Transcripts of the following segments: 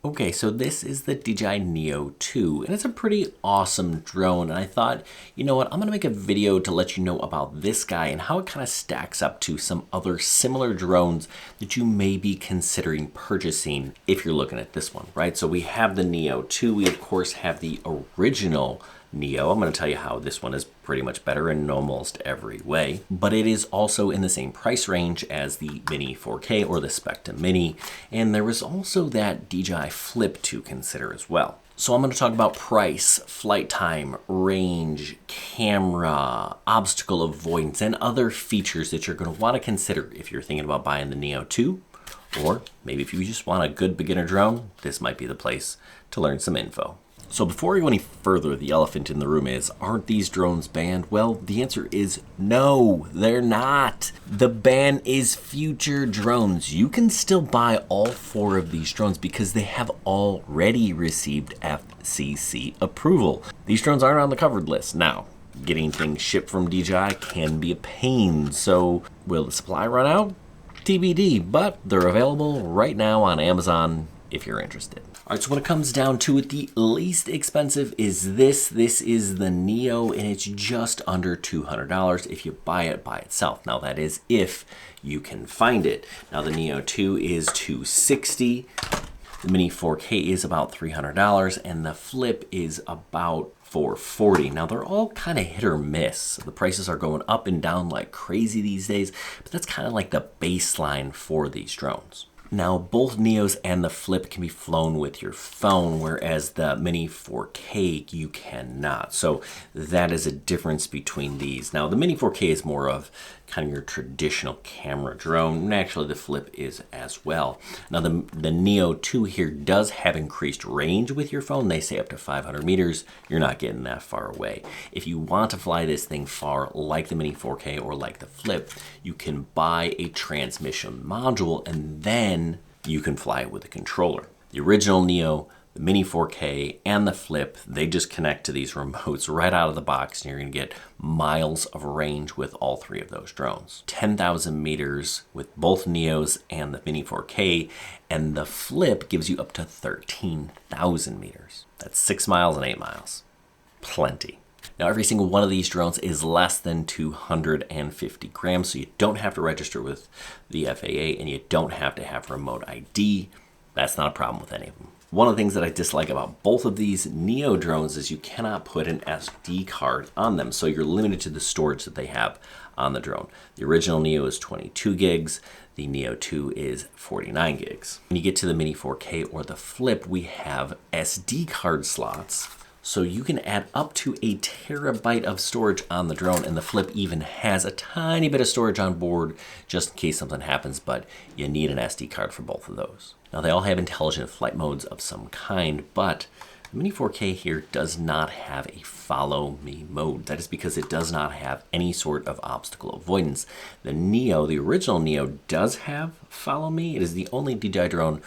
Okay, so this is the DJI Neo 2, and it's a pretty awesome drone, and I thought, you know what, I'm gonna make a video to let you know about this guy and how it kind of stacks up to some other similar drones that you may be considering purchasing if you're looking at this one, right? So we have the Neo 2, we of course have the original Neo. I'm going to tell you how this one is pretty much better in almost every way, but it is also in the same price range as the Mini 4K or the Specta Mini, and there is also that DJI Flip to consider as well. So I'm going to talk about price, flight time, range, camera, obstacle avoidance, and other features that you're going to want to consider if you're thinking about buying the Neo 2, or maybe if you just want a good beginner drone, this might be the place to learn some info. So before we go any further, the elephant in the room is, aren't these drones banned? Well, the answer is no, they're not. The ban is future drones. You can still buy all 4 of these drones because they have already received FCC approval. These drones aren't on the covered list. Now, getting things shipped from DJI can be a pain, so will the supply run out? TBD, but they're available right now on Amazon if you're interested. All right, so when it comes down to it, the least expensive is this. This is the Neo, and it's just under $200 if you buy it by itself. Now, that is if you can find it. Now, the Neo 2 is $260. The Mini 4K is about $300, and the Flip is about $440. Now, they're all kind of hit or miss. The prices are going up and down like crazy these days, but that's kind of like the baseline for these drones. Now, both Neos and the Flip can be flown with your phone, whereas the Mini 4K you cannot. So that is a difference between these. Now, the Mini 4K is more of kind of your traditional camera drone, and actually the Flip is as well. Now, the Neo 2 here does have increased range with your phone. They say up to 500 meters. You're not getting that far away. If you want to fly this thing far, like the Mini 4K or like the Flip, you can buy a transmission module, and then you can fly it with a controller. The original Neo, the Mini 4K, and the Flip, they just connect to these remotes right out of the box, and you're going to get miles of range with all 3 of those drones. 10,000 meters with both Neos and the Mini 4K, and the Flip gives you up to 13,000 meters. That's 6 miles and 8 miles. Plenty. Now, every single one of these drones is less than 250 grams, so you don't have to register with the FAA, and you don't have to have remote ID. That's not a problem with any of them. One of the things that I dislike about both of these Neo drones is you cannot put an SD card on them, so you're limited to the storage that they have on the drone. The original Neo is 22 gigs. The Neo 2 is 49 gigs. When you get to the Mini 4K or the Flip, we have SD card slots, so you can add up to a terabyte of storage on the drone, and the Flip even has a tiny bit of storage on board just in case something happens, but you need an SD card for both of those. Now, they all have intelligent flight modes of some kind, but the Mini 4K here does not have a follow me mode. That is because it does not have any sort of obstacle avoidance. The Neo, the original Neo, does have follow me. It is the only DJI drone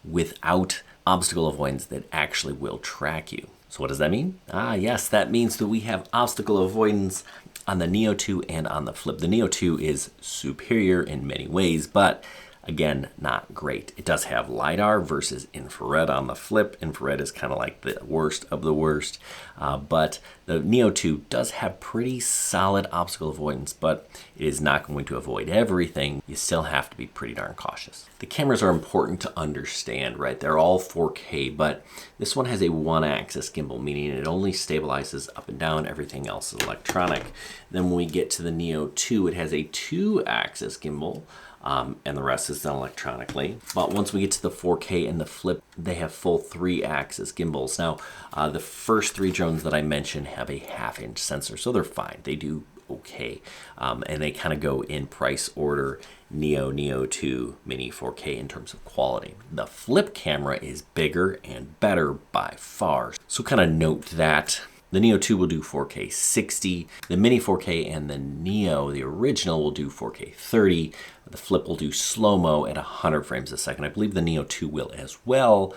without obstacle avoidance that actually will track you. So what does that mean? Yes, that means that we have obstacle avoidance on the Neo 2 and on the Flip. The Neo 2 is superior in many ways, but again, not great. It does have LiDAR versus infrared on the Flip. Infrared is kind of like the worst of the worst, but the Neo 2 does have pretty solid obstacle avoidance, but it is not going to avoid everything. You still have to be pretty darn cautious. The cameras are important to understand, right? They're all 4K, but this one has a 1-axis gimbal, meaning it only stabilizes up and down. Everything else is electronic. Then when we get to the Neo 2, it has a 2-axis gimbal, and the rest is done electronically. But once we get to the 4K and the Flip, they have full 3-axis gimbals. Now, the first 3 drones that I mentioned have a 1/2-inch sensor, so they're fine. They do okay. And they kind of go in price order: Neo, Neo 2, Mini 4K in terms of quality. The Flip camera is bigger and better by far. So kind of note that. The Neo 2 will do 4K 60. The Mini 4K and the Neo, the original, will do 4K 30. The Flip will do slow-mo at 100 frames a second. I believe the Neo 2 will as well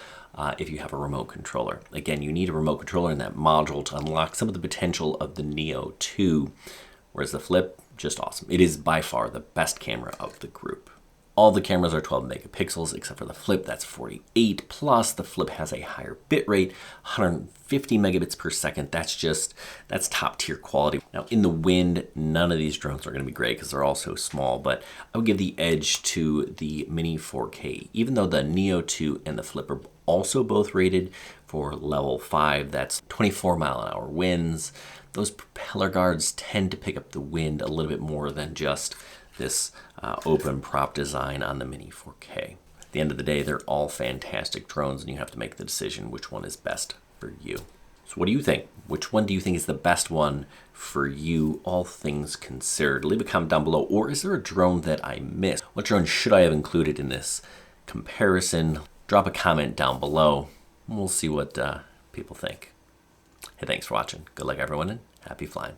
if you have a remote controller. Again, you need a remote controller in that module to unlock some of the potential of the Neo 2, whereas the Flip, just awesome. It is by far the best camera of the group. All the cameras are 12 megapixels except for the Flip, that's 48. Plus the Flip has a higher bitrate, 150 megabits per second. That's top tier quality. Now in the wind, none of these drones are gonna be great because they're all so small, but I would give the edge to the Mini 4K. Even though the Neo 2 and the Flip are also both rated for level 5, that's 24-mile-an-hour winds. Those propeller guards tend to pick up the wind a little bit more than just this open prop design on the Mini 4K. At the end of the day, they're all fantastic drones, and you have to make the decision which one is best for you. So what do you think? Which one do you think is the best one for you, all things considered? Leave a comment down below. Or is there a drone that I missed? What drone should I have included in this comparison? Drop a comment down below, and we'll see what people think. Hey, thanks for watching. Good luck, everyone, and happy flying.